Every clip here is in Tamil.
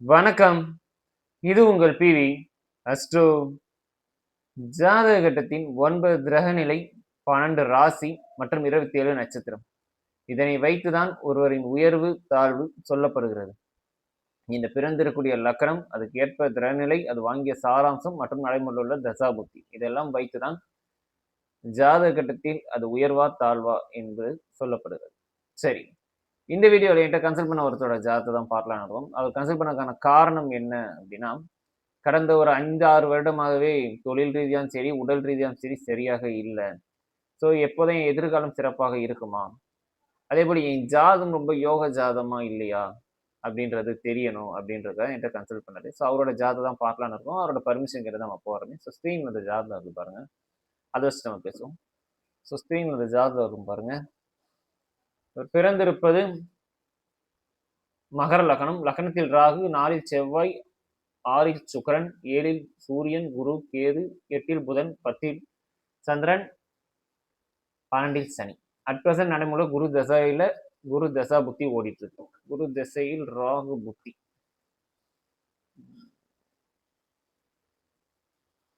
வணக்கம். இது உங்கள் பிவி அஸ்ட்ரோ ஜாதக கட்டத்தின் 9 கிரக நிலை, 12 ராசி மற்றும் 27 நட்சத்திரம். இதனை வைத்துதான் ஒருவரின் உயர்வு, தாழ்வு சொல்லப்படுகிறது. இந்த பிறந்திருக்கக்கூடிய லக்கணம், அதுக்கு ஏற்ப கிரகநிலை, அது வாங்கிய சாராம்சம் மற்றும் நடைமுறையில் உள்ள தசாபுத்தி இதெல்லாம் வைத்துதான் ஜாதக கட்டத்தில் அது உயர்வா, தாழ்வா என்பது சொல்லப்படுகிறது. சரி, இந்த வீடியோவில் என்கிட்ட கன்சல்ட் பண்ண ஒருத்தரோட ஜாதகத்தை தான் பார்க்கலாம் இருக்கும். அவர் கன்சல்ட் பண்ணதுக்கான காரணம் என்ன அப்படின்னா, கடந்த ஒரு 5-6 வருடமாகவே தொழில் ரீதியாகவும் சரி, உடல் ரீதியாகவும் சரி சரியாக இல்ல. ஸோ எப்போதும் என் எதிர்காலம் சிறப்பாக இருக்குமா? அதேபோல என் ஜாதகம் ரொம்ப யோக ஜாதகமா இல்லையா? அப்படின்றது தெரியணும் அப்படின்றதுக்காக என்கிட்ட கன்சல்ட் பண்ணாரு. ஸோ அவரோட ஜாதகம் தான் பார்க்கலான்னு இருக்கோம். அவரோட பர்மிஷன் கேட்டு தான் நம்ம போறோமே. ஸோ ஸ்க்ரீன் அந்த ஜாதகம் இருக்கு பாருங்க. அதை வச்சு நம்ம பேசுவோம். ஸோ ஸ்க்ரீன் அந்த ஜாதகம் இருக்கும் பாருங்க. பிறந்திருப்பது மகர லக்னம். லக்னத்தில் ராகு, 4ல் செவ்வாய், 6ல் சுக்கிரன், 7ல் சூரியன், குரு, கேது, 8ல் புதன், 10ல் சந்திரன், 12ல் சனி. அட் பிரசன்ட் நடைமுறை குரு தசா புத்தி ஓடிட்டு இருக்கு. குரு திசையில் ராகு புத்தி.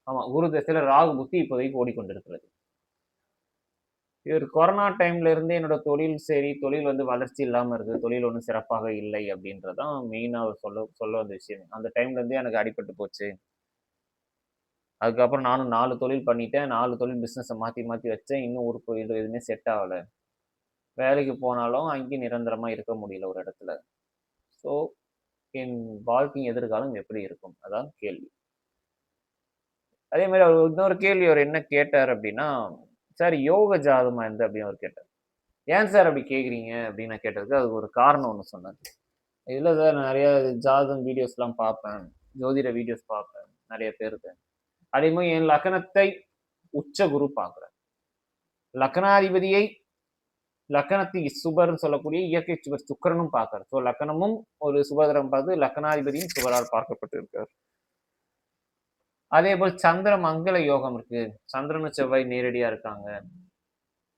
ஆமா, குரு திசையில ராகு புத்தி இப்போதைக்கு ஓடிக்கொண்டிருக்கிறது. இவர் கொரோனா டைம்ல இருந்து என்னோட தொழில் வந்து வளர்ச்சி இல்லாம இருக்கு, தொழில் ஒன்றும் சிறப்பாக இல்லை அப்படின்றதான் மெயினா அவர் சொல்ல வந்த விஷயம். அந்த டைம்ல இருந்தே எனக்கு அடிபட்டு போச்சு. அதுக்கப்புறம் நானும் 4 தொழில் பண்ணிட்டேன். 4 தொழில் பிஸ்னஸை மாற்றி வச்சேன். இன்னும் ஒரு எதுவுமே செட் ஆகலை. வேலைக்கு போனாலும் அங்கேயும் நிரந்தரமாக இருக்க முடியல ஒரு இடத்துல. ஸோ என் வாழ்க்கையின் எதிர்காலம் எப்படி இருக்கும்? அதான் கேள்வி. அதே மாதிரி அவர் இன்னொரு கேள்வி அவர் என்ன கேட்டார் அப்படின்னா, சார் யோக ஜாதகமா இருந்து அப்படின்னு அவர் கேட்டார். ஏன் சார் அப்படி கேட்குறீங்க அப்படின்னு நான் கேட்டதுக்கு அதுக்கு ஒரு காரணம் ஒன்று சொன்னார். இல்லை சார், நான் நிறைய ஜாதகம் வீடியோஸ்லாம் பார்ப்பேன், ஜோதிட வீடியோஸ் பார்ப்பேன் நிறைய பேருக்கு. அதே மாதிரி என் லக்னத்தை உச்ச குரு பார்க்குறேன். லக்னாதிபதியை லக்னத்துக்கு சுபர்னு சொல்லக்கூடிய இயற்கை சுபர் சுக்கிரனும் பார்க்கிறார். ஸோ லக்னமும் ஒரு சுபகரம் பார்த்து லக்னாதிபதியும் சுபரால் பார்க்கப்பட்டு இருக்கார். அதே போல் சந்திர மங்கள யோகம் இருக்கு, சந்திரனு செவ்வாய் நேரடியா இருக்காங்க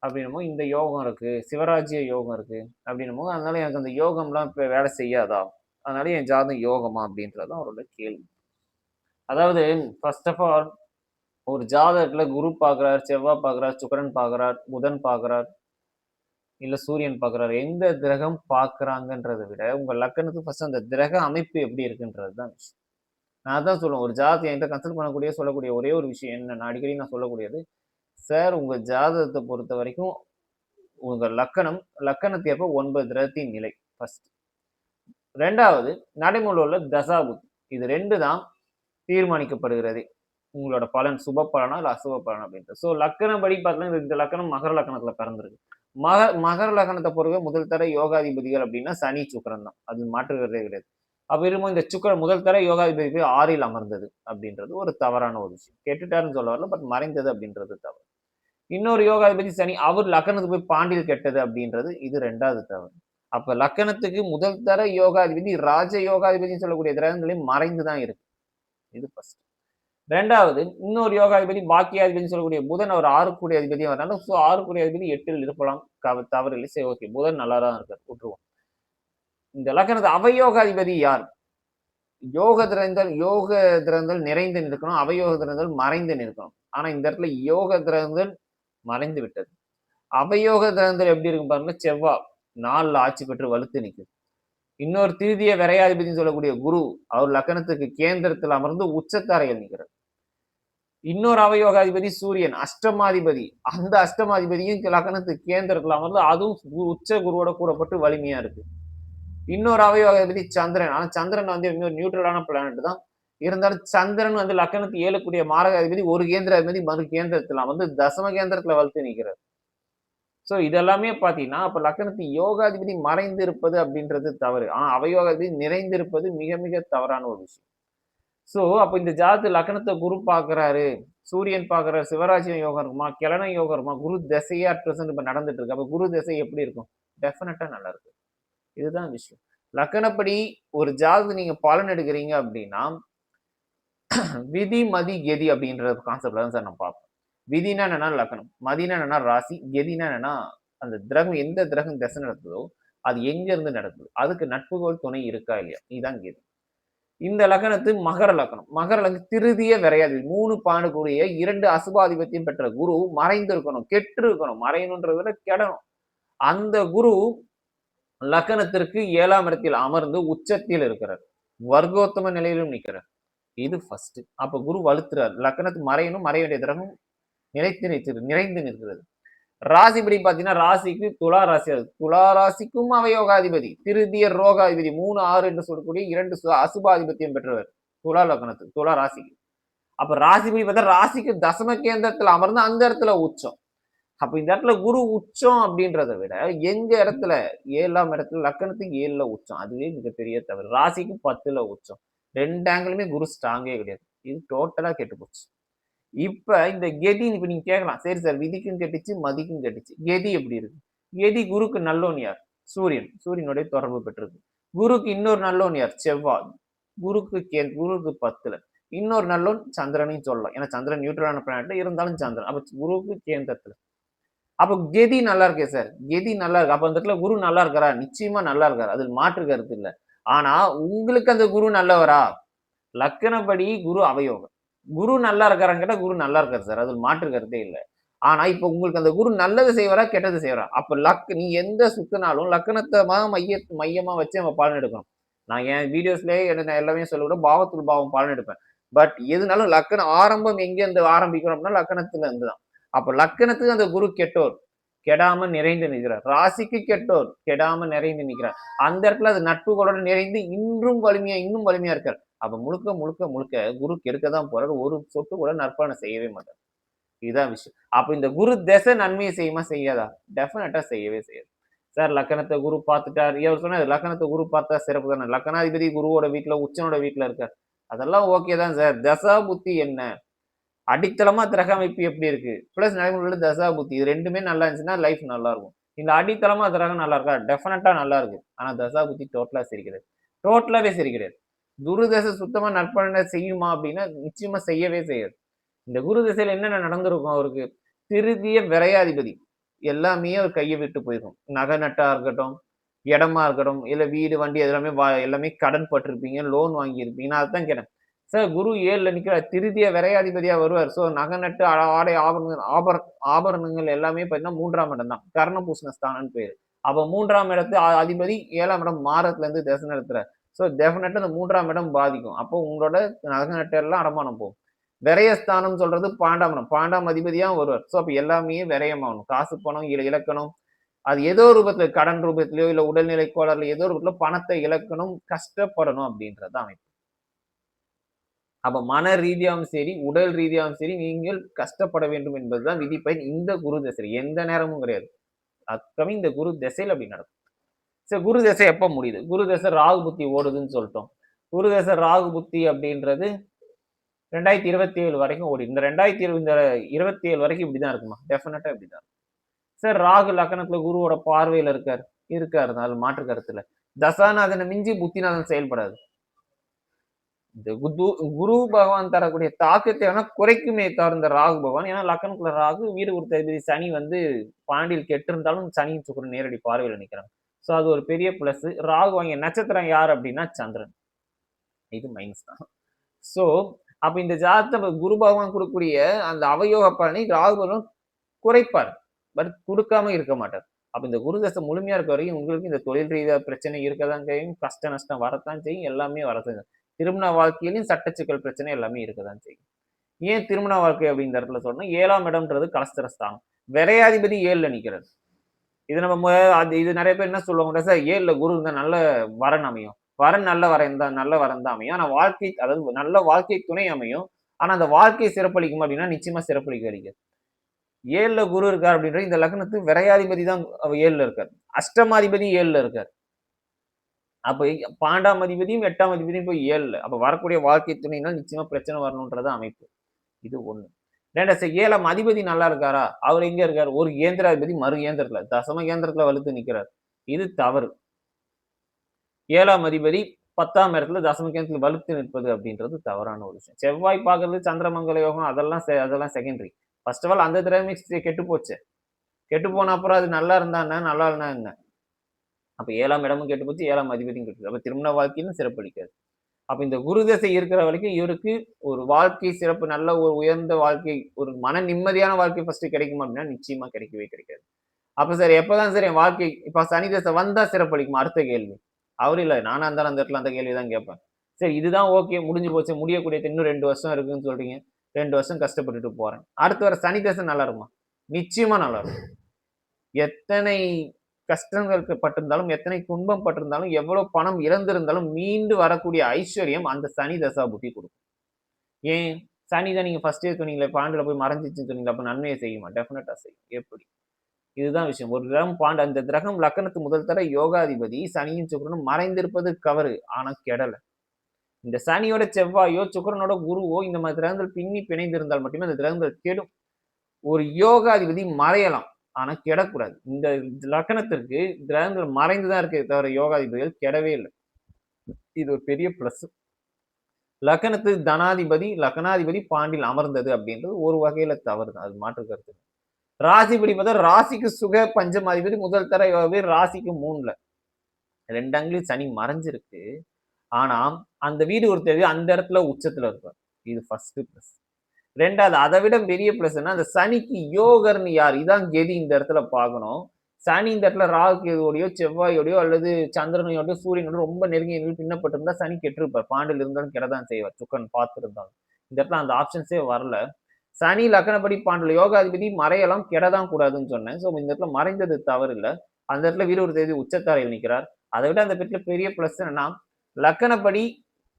அப்படின்னும் இந்த யோகம் இருக்கு, சிவராஜ்ய யோகம் இருக்கு அப்படின்னும். அதனால எனக்கு அந்த யோகம்லாம் இப்போ வேலை செய்யாதா, அதனால என் ஜாதகம் யோகமா அப்படின்றதும் அவரோட கேள்வி. அதாவது ஃபர்ஸ்ட் ஆஃப் ஆல், ஒரு ஜாதகத்துல குரு பார்க்கிறார், செவ்வாய் பார்க்கிறார், சுக்கிரன் பார்க்கிறார், புதன் பார்க்கிறார், இல்ல சூரியன் பார்க்கிறார், எந்த கிரகம் பார்க்கறாங்கன்றதை விட உங்க லக்னத்துக்கு ஃபர்ஸ்ட் அந்த கிரக அமைப்பு எப்படி இருக்குன்றது தான் விஷயம். நான் தான் சொல்லுவேன், ஒரு ஜாதகத்தை என்கிட்ட கன்சல்ட் சொல்லக்கூடிய ஒரே ஒரு விஷயம் என்ன, அடிக்கடி நான் சொல்லக்கூடியது, சார் உங்க ஜாதகத்தை பொறுத்த வரைக்கும் உங்க லக்கணத்தை ஏற்ப 9 கிரகத்தின் நிலை ஃபர்ஸ்ட். ரெண்டாவது நடைமுறையில் உள்ள தசாபுத்தி. இது 2 தான் தீர்மானிக்கப்படுகிறது உங்களோட பலன், சுப பலனா இல்லை அசுப பலனா அப்படின்ட்டு. ஸோ லக்கணப்படி பார்த்தீங்கன்னா இந்த லக்கணம் மகர லக்கணத்துல பிறந்திருக்கு. மகர லக்கணத்தை பொறுத்த முதல் தர யோகாதிபதிகள் அப்படின்னா சனி சுக்கிரன் தான், அது மாற்றுகிறதே கிடையாது. அப்ப இருக்கும் இந்த சுக்கிரன் முதல் தர யோகாதிபதி 6ல் அமர்ந்தது அப்படின்றது ஒரு தவறான ஒரு விஷயம். கெட்டுட்டாருன்னு சொல்ல வரல, பட் மறைந்தது அப்படின்றது தவறு. இன்னொரு யோகாதிபதி சனி, அவர் லக்கணத்துக்கு போய் பாண்டியில் கெட்டது அப்படின்றது இது 2வது தவறு. அப்ப லக்கணத்துக்கு முதல் தர யோகாதிபதி ராஜ யோகாதிபதினு சொல்லக்கூடிய கிரகங்களையும் மறைந்துதான் இருக்கு. இது ஃபர்ஸ்ட். ரெண்டாவது, இன்னொரு யோகாதிபதி பாக்கியாதிபதி சொல்லக்கூடிய புதன், அவர் 6 கூடிய அதிபதியும் வரனால 6 கூடிய அதிபதி 8ல் இருக்கலாம், தவறு இல்லை. சரி, ஓகே, புதன் நல்லா தான் இருக்கார், விட்டுருவோம். இந்த லக்னத்து அவயோகாதிபதி யார்? யோக கிரகங்கள் நிறைந்து நிற்கணும், அவயோக கிரகங்கள் மறைந்து நிற்கணும். ஆனா இந்த இடத்துல யோக கிரகங்கள் மறைந்து விட்டது. அவயோக கிரகங்கள் எப்படி இருக்கும் பாருங்க, செவ்வாய் 4ல் ஆட்சி பெற்று வலுத்து நிற்குது. இன்னொரு திருதிய விரையாதிபதினு சொல்லக்கூடிய குரு, அவர் லக்கணத்துக்கு கேந்திரத்தில் அமர்ந்து உச்சத்தாரையில் நிற்கிறார். இன்னொரு அவயோகாதிபதி சூரியன் அஷ்டமாதிபதி, அந்த அஷ்டமாதிபதியும் லக்னத்துக்கு கேந்திரத்தில் அமர்ந்து அதுவும் உச்ச குருவோட கூடப்பட்டு வலிமையா இருக்கு. இன்னொரு அவயோகாதிபதி சந்திரன், ஆனா சந்திரன் வந்து இன்னொரு நியூட்ரலான பிளானட் தான், இருந்தாலும் சந்திரன் வந்து லக்கணத்துக்கு 7 கூடிய மாரகாதிபதி, ஒரு கேந்திர அதிபதி மறு கேந்திரத்தில் வந்து தசம கேந்திரத்துல வலுத்து நிற்கிறார். ஸோ இதெல்லாமே பார்த்தீங்கன்னா அப்போ லக்கணத்து யோகாதிபதி மறைந்து இருப்பது அப்படின்றது தவறு. ஆனால் அவயோகாதிபதி நிறைந்திருப்பது மிக மிக தவறான ஒரு விஷயம். ஸோ அப்போ இந்த ஜாதகத்து லக்கணத்தை குரு பார்க்குறாரு, சூரியன் பார்க்குறாரு, சிவராஜ்யம் யோகம் இருக்குமா, கிழன யோகம் இருக்குமா, குரு திசையே அட் ப்ரெசென்ட் இப்போ நடந்துட்டு இருக்கு. அப்போ குரு திசை எப்படி இருக்கும்? டெஃபினட்டா நல்லா இருக்கு. இதுதான் விஷயம். லக்கணப்படி ஒரு ஜாதகத்தை நீங்க பலன் எடுக்கிறீங்க அப்படின்னா விதி மதி கெதி அப்படின்ற கான்செப்ட்ல தான் சார் நான் பார்ப்பேன். விதினா என்னன்னா லக்னம், மதினா என்னன்னா ராசி, கெதினா என்னன்னா அந்த கிரகம் எந்த கிரகம் திசை நடக்குதோ அது எங்க இருந்து நடக்குது, அதுக்கு நட்புகோள் துணை இருக்கா இல்லையா, இதுதான் கெதி. இந்த லக்னத்து மகர லக்னம். மகர லக்னம் திருதிய விரையாதிபதி 3 பானுக்குரிய 2 அசுபாதிபத்தியம் பெற்ற குரு மறைந்து இருக்கணும், கெட்டு இருக்கணும். மறையணுன்றத விட கெடணும். அந்த குரு லக்னத்திற்கு 7ஆம் இடத்தில் அமர்ந்து உச்சத்தில் இருக்கிறார். வர்க்கோத்தம நிலையிலும் நிற்கிறார். இது ஃபர்ஸ்ட். அப்ப குரு வலுத்துறார். லக்னத்துக்கு மறையணும், மறைய வேண்டிய கிரகம் நிறைந்து நிற்கிறது. ராசிபடி பாத்தீங்கன்னா ராசிக்கு துலா ராசி, துலா ராசிக்கும் அவயோகாதிபதி, திருதிய ரோகாதிபதி 3, 6 என்று சொல்லக்கூடிய 2 அசுபாதிபத்தியம் பெற்றவர் துலா லக்னத்துக்கு, துலா ராசிக்கு. அப்ப ராசிபடி பார்த்தா ராசிக்கு தசம கேந்திரத்துல அமர்ந்து அந்த இடத்துல உச்சம். அப்ப இந்த இடத்துல குரு உச்சம் அப்படின்றத விட எங்க இடத்துல 7ஆம் இடத்துல லக்னத்துக்கு 7ல உச்சம், அதுவே மிகப்பெரிய தவறு. ராசிக்கு 10ல உச்சம். 2 ஆங்கிலுமே குரு ஸ்ட்ராங்கே கிடையாது. இது டோட்டலா கெட்டு போச்சு. இப்ப இந்த கெதின்னு இப்ப நீங்க கேட்கலாம், சரி சார் விதிக்கும் கெட்டுச்சு மதிக்கும் கெட்டுச்சு, கெதி எப்படி இருக்கு? கெதி குருக்கு நல்லோன் யார்? சூரியன், சூரியனுடைய தொடர்பு பெற்றிருக்கு. குருக்கு இன்னொரு நல்லோன் யார்? செவ்வாய். குருக்கு 10ல. இன்னொரு நல்லோன் சந்திரனையும் சொல்லலாம், ஏன்னா சந்திரன் நியூட்ரலான பிளானட் இருந்தாலும் சந்திரன். அப்ப குருக்கு கேந்திரத்துல. அப்ப கெதி நல்லா இருக்கே சார், கெதி நல்லா இருக்கு. அப்ப அந்த இடத்துல குரு நல்லா இருக்காரா? நிச்சயமா நல்லா இருக்காரு, அதில் மாற்று கருத்து இல்ல. ஆனா உங்களுக்கு அந்த குரு நல்லவரா? லக்கணப்படி குரு அவயோகம். குரு நல்லா இருக்காரான்னு கேட்டா குரு நல்லா இருக்காரு சார், அது மாற்று கருத்தே இல்ல. ஆனா இப்ப உங்களுக்கு அந்த குரு நல்லது செய்வாரா கெட்டது செய்வாரா? அப்ப நீ எந்த சுத்தினாலும் லக்கணத்தை மையமா வச்சு நம்ம பலன் எடுக்கணும். நான் என் வீடியோஸ்லயே எல்லாமே சொல்ல பாவத்துள் பாவம் பலன் எடுப்பேன். பட் எதுனாலும் லக்கணம் ஆரம்பம் எங்க இருந்து ஆரம்பிக்கணும் அப்படின்னா லக்கணத்துல இருந்துதான். அப்ப லக்கணத்துக்கு அந்த குரு கெட்டோர், கெடாம நிறைந்து நிற்கிறார். ராசிக்கு கெட்டோர், கெடாம நிறைந்து நிற்கிறார். அந்த இடத்துல அது நட்புகளோட நிறைந்து இன்னும் வலிமையா இருக்கார். அப்ப முழுக்க முழுக்க முழுக்க குரு கெடுக்கதான் போறாரு. ஒரு சொட்டு கூட நற்பலனை செய்யவே மாட்டார். இதுதான் விஷயம். அப்ப இந்த குரு திசை நன்மையை செய்யுமா செய்யாதா? டெஃபினட்டா செய்யவே செய்யாது. சார் லக்கணத்தை குரு பார்த்துட்டார், இவர் சொன்னார் லக்கணத்தை குரு பார்த்தா சிறப்பு தானே, லக்கணாதிபதி குருவோட வீட்டுல உச்சனோட வீட்டுல இருக்கார், அதெல்லாம் ஓகே தான் சார். தசா புத்தி என்ன, அடித்தளமா கிரக அமைப்பு எப்படி இருக்கு, பிளஸ் நடைமுறையில தசா புத்தி, இது ரெண்டுமே நல்லா இருந்துச்சுன்னா லைஃப் நல்லா இருக்கும். இந்த அடித்தளமா கிரகம் நல்லா இருக்கா? டெஃபினட்டா நல்லா இருக்கு. ஆனா தசா புத்தி டோட்டலா சரி கிடையாது, டோட்டலாவே சரி கிடையாது. குரு தசை சுத்தமா நற்பலனை செய்யுமா அப்படின்னா நிச்சயமா செய்யவே செய்யாது. இந்த குரு திசையில என்னென்ன நடந்திருக்கும் அவருக்கு? திருதிய விரையாதிபதி எல்லாமே அவர் கையை விட்டு போயிருக்கும். நகை நட்டா இருக்கட்டும், இடமா இருக்கட்டும், இல்ல வீடு வண்டி எல்லாமே எல்லாமே கடன் பட்டிருப்பீங்க, லோன் வாங்கியிருப்பீங்க. நான் அதான் கேட்டேன் சார், குரு 7ல நிக்கிறார், திருதிய விரையாதிபதியா வருவார். சோ நகை நட்டு ஆடை ஆபரணங்கள் எல்லாமே பார்த்தீங்கன்னா 3ஆம் இடம் தான், கர்ணபூஷண ஸ்தானம்னு பேரு. அப்ப 3ஆம் இடத்து அதிபதி 7ஆம் இடம் மாரத்துல இருந்து தசை நடத்துறார். சோ டெஃபினட்டா இந்த 3ஆம் இடம் பாதிக்கும். அப்போ உங்களோட நகை நட்டு எல்லாம் அடமானம் போகும். விரயஸ்தானம் சொல்றது 12ஆம் இடம், 12ஆம் அதிபதியா வருவார். சோ அப்ப எல்லாமே விரயமாகணும். காசு பணம் இழக்கணும். அது ஏதோ ரூபத்துல கடன் ரூபத்திலயோ இல்ல உடல்நிலை கோளாறுல ஏதோ ரூபத்துல பணத்தை இழக்கணும், கஷ்டப்படணும் அப்படின்றது அமைப்பு. அப்ப மன ரீதியாகவும் சரி, உடல் ரீதியாகவும் சரி நீங்கள் கஷ்டப்பட வேண்டும் என்பதுதான் விதிப்பயன் இந்த குரு திசை. எந்த நேரமும் கிடையாது. அப்கமிங் இந்த குரு திசையில் அப்படி நடக்கும். சரி, குரு திசை எப்ப முடியுது? குரு திசை ராகு புத்தி ஓடுதுன்னு சொல்லிட்டோம். குரு திசை ராகு புத்தி அப்படின்றது 2027 வரைக்கும் ஓடி. இந்த 2027 வரைக்கும் இப்படிதான் இருக்குமா? டெஃபினட்டா இப்படிதான். சார் ராகு லக்னத்துல குருவோட பார்வையில இருக்காரு, அது மாற்று கருத்துல. தசாநாதனை மிஞ்சி புத்திநாதன் செயல்படாது. இந்த குரு பகவான் தரக்கூடிய தாக்கத்தை வேணா குறைக்குமே தவிர இந்த ராகு பகவான், ஏன்னா லக்னத்துல ராகு, வீடு கொடுத்த அதிபதி சனி வந்து பாண்டியில் கெட்டு இருந்தாலும் சனி சுக்கிரன் நேரடி பார்வையில நிக்கிறாங்க. சோ அது ஒரு பெரிய பிளஸ். ராகு வாங்கிய நட்சத்திரம் யார் அப்படின்னா சந்திரன், இது மைனஸ் தான். சோ அப்ப இந்த ஜாதகத்தை குரு பகவான் கொடுக்கக்கூடிய அந்த அவயோக பலனை ராகு பகவான் குறைப்பார், பட் கொடுக்காம இருக்க மாட்டார். அப்ப இந்த குரு தசை முழுமையா இருக்க வரைக்கும் உங்களுக்கு இந்த தொழில் ரீதியா பிரச்சனை இருக்கதான் செய்யும், கஷ்ட நஷ்டம் வரத்தான் செய்யும், எல்லாமே வரத்தான். திருமண வாழ்க்கையிலும் சட்டச்சிக்கல் பிரச்சனை எல்லாமே இருக்கதான் செய்யும். ஏன் திருமண வாழ்க்கை அப்படின்ற இடத்துல சொன்னா 7ஆம் இடம்ன்றது கலஸ்திரஸ்தானம், விரையாதிபதி 7ல நிக்கிறது. இது நம்ம இது நிறைய பேர் என்ன சொல்லுவாங்க சார், 7ல குரு இருந்தா நல்ல வரன் அமையும், வரன் நல்ல வரன் தான் அமையும். ஆனா வாழ்க்கை, அதாவது நல்ல வாழ்க்கை துணை அமையும். ஆனா அந்த வாழ்க்கை சிறப்பளிக்கும் அப்படின்னா நிச்சயமா சிறப்பளிக்க 7ல குரு இருக்கார் அப்படின்றது இந்த லக்னத்துக்கு விரையாதிபதி தான் 7ல இருக்கார், அஷ்டமாதிபதி 7ல இருக்கார். அப்ப 12ஆம் அதிபதியும் 8ஆம் அதிபதியும் போய் 7ல, அப்ப வரக்கூடிய வாழ்க்கை துணையினால் நிச்சயமா பிரச்சனை வரணும்ன்றது அமைப்பு. இது ஒண்ணு. 7ஆம் அதிபதி நல்லா இருக்காரா? அவர் எங்க இருக்காரு? ஒரு கேந்திராதிபதி மறு கேந்திரத்துல, தசம கேந்திரத்துல வலுத்து நிக்கிறார். இது தவறு. 7ஆம் அதிபதி 10ஆம் இடத்துல தசம கேந்திரத்துல வலுத்து நிற்பது அப்படின்றது தவறான ஒரு விஷயம். செவ்வாய் பார்க்கறது சந்திரமங்கல யோகம், அதெல்லாம் செகண்டரி. ஃபர்ஸ்ட் ஆஃப் ஆல் அந்த திறமை கெட்டு போச்சு. கெட்டு போன அப்புறம் அது நல்லா இருந்தா என்ன, நல்லா இல்லைன்னா என்ன? அப்ப 7ஆம் இடமும் கெட்டு போச்சு, 7ஆம் அதிபதியும் கெட்டு. அப்ப திருமண வாழ்க்கையிலும் சிறப்பளிக்காது. அப்ப இந்த குரு தசை இருக்கிற வரைக்கும் இவருக்கு ஒரு வாழ்க்கை சிறப்பு, நல்ல ஒரு உயர்ந்த வாழ்க்கை, ஒரு மன நிம்மதியான வாழ்க்கை ஃபர்ஸ்ட் கிடைக்குமா அப்படின்னா நிச்சயமா கிடைக்கவே கிடைக்காது. அப்ப சார் எப்பதான் சார் என் வாழ்க்கை இப்ப சனி தசை வந்தா சிறப்பளிக்குமா? அடுத்த கேள்வி. அவரு இல்ல. நானா இருந்தாலும் அந்த இடத்துல அந்த கேள்வி தான் கேட்பேன். சரி இதுதான் ஓகே. முடிஞ்சு போச்சு. முடியக்கூடியது இன்னும் 2 வருஷம் இருக்குன்னு சொல்றீங்க. 2 வருஷம் கஷ்டப்பட்டுட்டு போறேன். அடுத்து வர சனி தசை நல்லா இருக்குமா? நிச்சயமா நல்லா இருக்கும். எத்தனை கஷ்டங்கள் பட்டிருந்தாலும், எத்தனை துன்பம் பட்டிருந்தாலும், எவ்வளவு பணம் இழந்திருந்தாலும் மீண்டு வரக்கூடிய ஐஸ்வர்யம் அந்த சனி தசா புத்தி குடுக்கும். ஏன்? சனி தான் நீங்க ஃபர்ஸ்ட்டே சொன்னீங்களே, 12ல போய் மறைஞ்சிருச்சுன்னு சொன்னீங்களே, அப்ப நன்மையை செய்யுமா? டெஃபினட்டா செய்யும். எப்படி? இதுதான் விஷயம். ஒரு கிரகம் அந்த கிரகம் லக்னத்துக்கு முதல் தர யோகாதிபதி சனியும் சுக்கிரனும் மறைந்திருப்பது கவறு. ஆனா கெடல. இந்த சனியோட செவ்வாயோ, சுக்கிரனோட குருவோ இந்த மாதிரி கிரகங்கள் பின்னி பிணைந்திருந்தால் மட்டுமே அந்த கிரகங்கள் கெடும். ஒரு யோகாதிபதி மறையலாம். ஆனா கெடக்கூடாது. இந்த லக்னத்திற்கு கிரகங்கள் மறைந்துதான் இருக்கே தவிர யோகாதிபதிகள் கெடவே இல்ல. இது ஒரு பெரிய பிளஸ். லக்னத்துக்கு லக்னாதிபதி பாண்டில் அமர்ந்தது அப்படின்றது ஒரு வகையில தவறுதான். அது மாற்று கருத்து. ராசிப்படி பார்த்தா ராசிக்கு சுக பஞ்சமாதிபதி முதல் தர ராசிக்கு 3ல 2 அங்குலயும் சனி மறைஞ்சிருக்கு. ஆனா அந்த வீடு ஒருத்தர் அந்த இடத்துல உச்சத்துல இருப்பார். இது ஃபர்ஸ்ட் பிளஸ். 2வது அதை விட பெரிய பிளஸ் என்ன, அந்த சனிக்கு யோகர்னு யார்? இதான் கெதி இந்த இடத்துல பார்க்கணும். சனி இந்த இடத்துல ராகு கேதுவோடையோ செவ்வாயோடையோ அல்லது சந்திரனையோடய சூரியனோட ரொம்ப நெருங்கி பின்னப்பட்டிருந்தா சனி கெட்டிருப்பார். பாண்டில் இருந்தாலும் கெடதான் செய்வார். சுக்கன் பார்த்திருந்தாலும் இந்த இடத்துல அந்த ஆப்ஷன்ஸே வரல. சனி லக்னப்படி பாண்டில் யோகாதிபதி மறையலாம், கெடதான் கூடாதுன்னு சொன்னேன். ஸோ இந்த இடத்துல மறைந்தது தவறு இல்லை. அந்த இடத்துல வீடு ஒரு தேதி உச்சத்தாரையில் நிற்கிறார். அதை விட அந்த இடத்துல பெரிய பிளஸ் என்னன்னா, லக்கணப்படி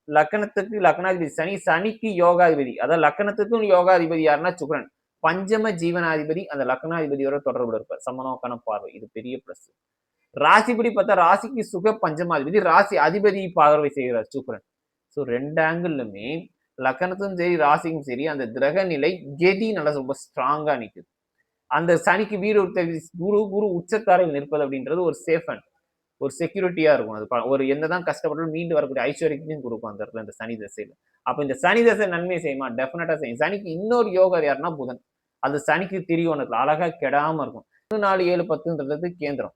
லக்கணத்துக்கு லக்னாதிபதி சனி, சனிக்கு யோகாதிபதி, அதாவது லக்கணத்துக்கும் யோகாதிபதி யாருன்னா சுக்கிரன். பஞ்சம ஜீவனாதிபதி அந்த லக்னாதிபதியோட தொடர்புல இருப்பார். சமநோக்கான பார்வை. இது பெரிய பிளஸ். ராசிப்படி பார்த்தா ராசிக்கு சுக பஞ்சமாதிபதி, ராசி அதிபதி பார்வை செய்கிறார் சுக்கிரன். ஸோ 2 ஆங்கிளுமே லக்கணத்தும் சரி ராசிக்கும் சரி அந்த கிரக நிலை கெதி நல்லா ரொம்ப ஸ்ட்ராங்கா நிக்குது. அந்த சனிக்கு வீடு குரு உச்சத்தாரையில் நிற்பது அப்படின்றது ஒரு சேஃப் அண்ட் ஒரு செக்யூரிட்டியா இருக்கும். அது ஒரு என்னதான் கஷ்டப்பட்டாலும் மீண்டு வரக்கூடிய ஐஸ்வர்யத்தையும் கொடுக்கும் அந்த இடத்துல இந்த சனி தசையில. அப்ப இந்த சனி தசை நன்மை செய்யுமா? டெஃபினட்டா செய்யும். சனிக்கு இன்னொரு யோகர் யாருன்னா புதன். அது சனிக்கு திரியோணத்துல அழகா கெடாம இருக்கும். 1 4 7 10ன்றது கேந்திரம்.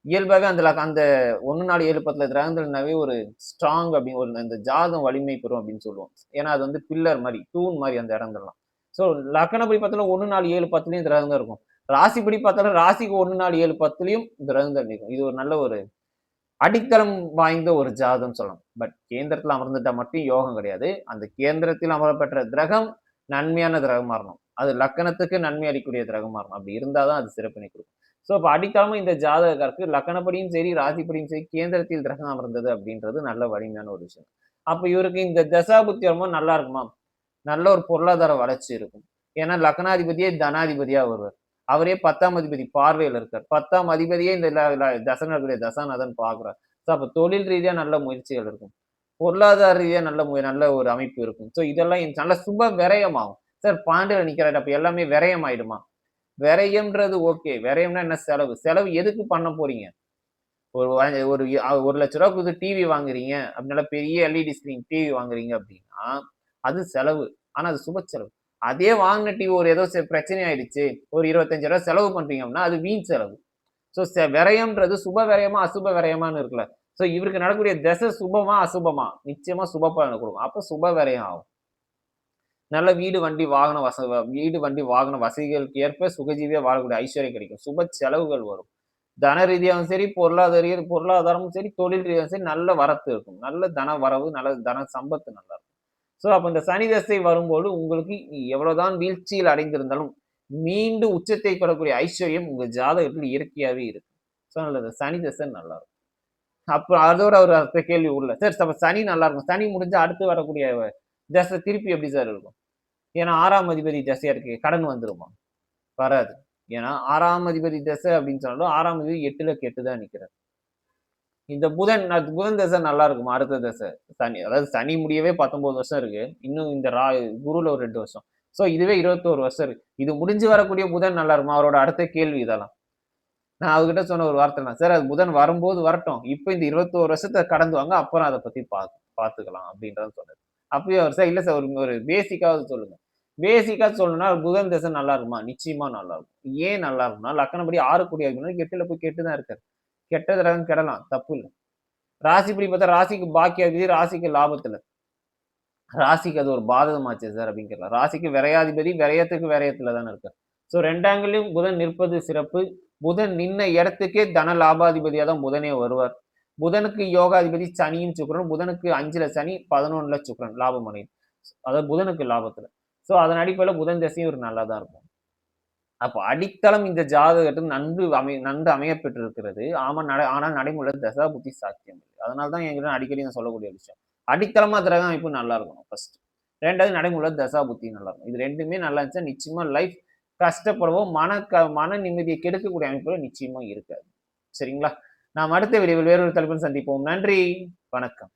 இயல்பாகவே அந்த 1 4 7 10 கிரகங்கள்னாவே ஒரு ஸ்ட்ராங் அப்படின்னு ஒரு இந்த ஜாதகம் வலிமை பெறும் அப்படின்னு சொல்லுவோம். ஏன்னா அது வந்து பில்லர் மாதிரி தூண் மாதிரி அந்த இடங்கள்லாம். ஸோ லக்கணப்படி பார்த்தாலும் 1 4 7 10லயும் கிரகங்கள் இருக்கும். ராசிப்படி பார்த்தாலும் ராசிக்கு 1 4 7 10லயும் கிரகங்கள் இருக்கும். இது ஒரு நல்ல ஒரு அடித்தளம் வாய்ந்த ஒரு ஜாதகம் சொல்லலாம். பட் கேந்திரத்தில் அமர்ந்துட்டா மட்டும் யோகம் கிடையாது. அந்த கேந்திரத்தில் அமரப்பெற்ற கிரகம் நன்மையான கிரகமா இருக்கணும். அது லக்கணத்துக்கு நன்மை அளிக்கக்கூடிய கிரகமா இருக்கணும். அப்படி இருந்தாதான் அது சிறப்பினை கொடுக்கும். ஸோ அப்ப அடித்தளமா இந்த ஜாதகருக்கு லக்கணப்படியும் சரி ராசிப்படியும் சரி கேந்திரத்தில் கிரகம் அமர்ந்தது அப்படின்றது நல்ல வலிமையான ஒரு விஷயம். அப்ப இவருக்கு இந்த தசாபுத்தி வரும்போது நல்லா இருக்குமா? நல்ல ஒரு பொருளாதார வளர்ச்சி இருக்கும். ஏன்னா லக்னாதிபதியே தனாதிபதியா வருவார். அவரே 10ஆம் அதிபதி பார்வையில் இருக்கார். 10ஆம் அதிபதியே இந்த தசாநாதன் பார்க்கிறார். ஸோ அப்ப தொழில் ரீதியா நல்ல முயற்சிகள் இருக்கும். பொருளாதார ரீதியா நல்ல ஒரு அமைப்பு இருக்கும். ஸோ இதெல்லாம் நல்ல சுப விரயமாகும். சார் 12ல நிக்கிறாரு அப்ப எல்லாமே விரயம் ஆயிடுமா? விரயம்ன்றது ஓகே. விரயம்னா என்ன? செலவு. செலவு எதுக்கு பண்ண போறீங்க? ஒரு ஒரு ₹1,00,000 கொடுத்து டிவி வாங்குறீங்க. அப்படினால பெரிய எல்இடி ஸ்கிரீன் டிவி வாங்குறீங்க அப்படின்னா, அது செலவு. ஆனா அது சுப செலவு. அதே வாங்கின டிவி ஒரு ஏதோ பிரச்சனை ஆயிடுச்சு. ஒரு ₹25,000 செலவு பண்றீங்க அப்படின்னா, அது வீண் செலவு. ஸோ விரயம்ன்றது சுப விரயமா, அசுப விரயமான்னு இருக்குல்ல. ஸோ இவருக்கு நடக்கக்கூடிய தசை சுபமா, அசுபமா? நிச்சயமா சுப பலனை கொடுக்கும். அப்ப சுப விரயம் ஆகும். நல்ல வீடு, வண்டி, வாகன வசதிகளுக்கு ஏற்ப சுகஜீவியா வாழக்கூடிய ஐஸ்வர்யம் கிடைக்கும். சுப செலவுகள் வரும். தன ரீதியாகவும் சரி, பொருளாதாரமும் சரி, தொழில் ரீதியாகவும் சரி நல்ல வரத்து இருக்கும். நல்ல தன வரவு, நல்ல தன சம்பத்து நல்லா இருக்கும். ஸோ அப்ப இந்த சனி தசை வரும்போது உங்களுக்கு எவ்வளவுதான் வீழ்ச்சியில் அடைந்திருந்தாலும் மீண்டு உச்சத்தை பெறக்கூடிய ஐஸ்வர்யம் உங்க ஜாதகத்தில் இயற்கையாவே இருக்கு. ஸோ நல்லது சனி தசை நல்லா இருக்கும். அப்ப அதோட ஒரு அடுத்த கேள்வி உள்ள சார் சனி நல்லா இருக்கும். சனி முடிஞ்சா அடுத்து வரக்கூடிய தசை திருப்பி எப்படி சார் இருக்கும்? ஏன்னா 6ஆம் அதிபதி தசையா இருக்கு. கடன் வந்துருமா? வராது. ஏன்னா 6ஆம் அதிபதி தசை அப்படின்னு சொன்னாலும் 6ஆம் அதிபதி 8ல கெட்டு தான் நிக்கிறார். இந்த புதன் தசை நல்லா இருக்குமா? அடுத்த தசை அதாவது சனி முடியவே 19 வருஷம் இருக்கு. இன்னும் இந்த குருல ஒரு 2 வருஷம். சோ இதுவே 21 வருஷம் இருக்கு. இது முடிஞ்சு வரக்கூடிய புதன் நல்லா இருக்குமா? அவரோட அடுத்த கேள்வி இதெல்லாம். நான் அவர்கிட்ட சொன்ன ஒரு வார்த்தை தான். சார் அது புதன் வரும்போது வரட்டும். இப்ப இந்த 21 வருஷத்தை கடந்து வாங்க. அப்புறம் அதை பத்தி பாத்துக்கலாம் அப்படின்றத சொன்னாரு. அப்பயும் அவர் சார் இல்ல சார் ஒரு பேசிக்காவது சொல்லுங்க. பேசிக்கா சொல்லணும்னா புதன் தசை நல்லா இருக்குமா? நிச்சயமா நல்லா இருக்கும். ஏன் நல்லா இருக்கும்னா லக்னப்படி 6 கூடிய 8ல போய் கெட்டுதான் இருக்காரு. கெட்ட கிரகம் கெடலாம். தப்பு இல்ல. ராசிப்படி பார்த்தா ராசிக்கு பாக்கியாதிபதி ராசிக்கு லாபத்துல. ராசிக்கு அது ஒரு பாதகமாச்சே சார் அப்படின்னு கேட்கலாம். ராசிக்கு விரையாதிபதி விரயத்துக்கு விரயத்துல தானே இருக்கார். ஸோ 2 ஆங்கிள்லயும் புதன் நிற்பது சிறப்பு. புதன் நின்ன இடத்துக்கே தன லாபாதிபதியா தான் புதனே வருவார். புதனுக்கு யோகாதிபதி சனியும் சுக்கிரனும். புதனுக்கு 5ல சனி, 11ல சுக்கிரன் லாபம் அடையும். அதாவது புதனுக்கு லாபத்துல. ஸோ அதன் அடிப்படையில புதன் தசையும் ஒரு நல்லா தான் இருக்கும். அப்போ அடித்தளம் இந்த ஜாதகத்துக்கு நன்கு அமையப்பெற்றிருக்கிறது. ஆனால் நடைமுறையில் தசா புத்தி சாத்தியம் இல்லை. அதனால தான் என்கிட்ட அடிக்கடி நான் சொல்லக்கூடிய விஷயம். அடித்தளமா கிரக அமைப்பு நல்லா இருக்கணும் ஃபர்ஸ்ட். 2வது நடைமுறையில் தசா புத்தி நல்லா இருக்கும். இது 2மே நல்லா இருந்துச்சா நிச்சயமா லைஃப் கஷ்டப்படவும் மன நிம்மதியை கெடுக்கக்கூடிய அமைப்புகள் நிச்சயமா இருக்காது. சரிங்களா? நாம் அடுத்த வீடியோவில் வேறொரு தலைப்பில் சந்திப்போம். நன்றி, வணக்கம்.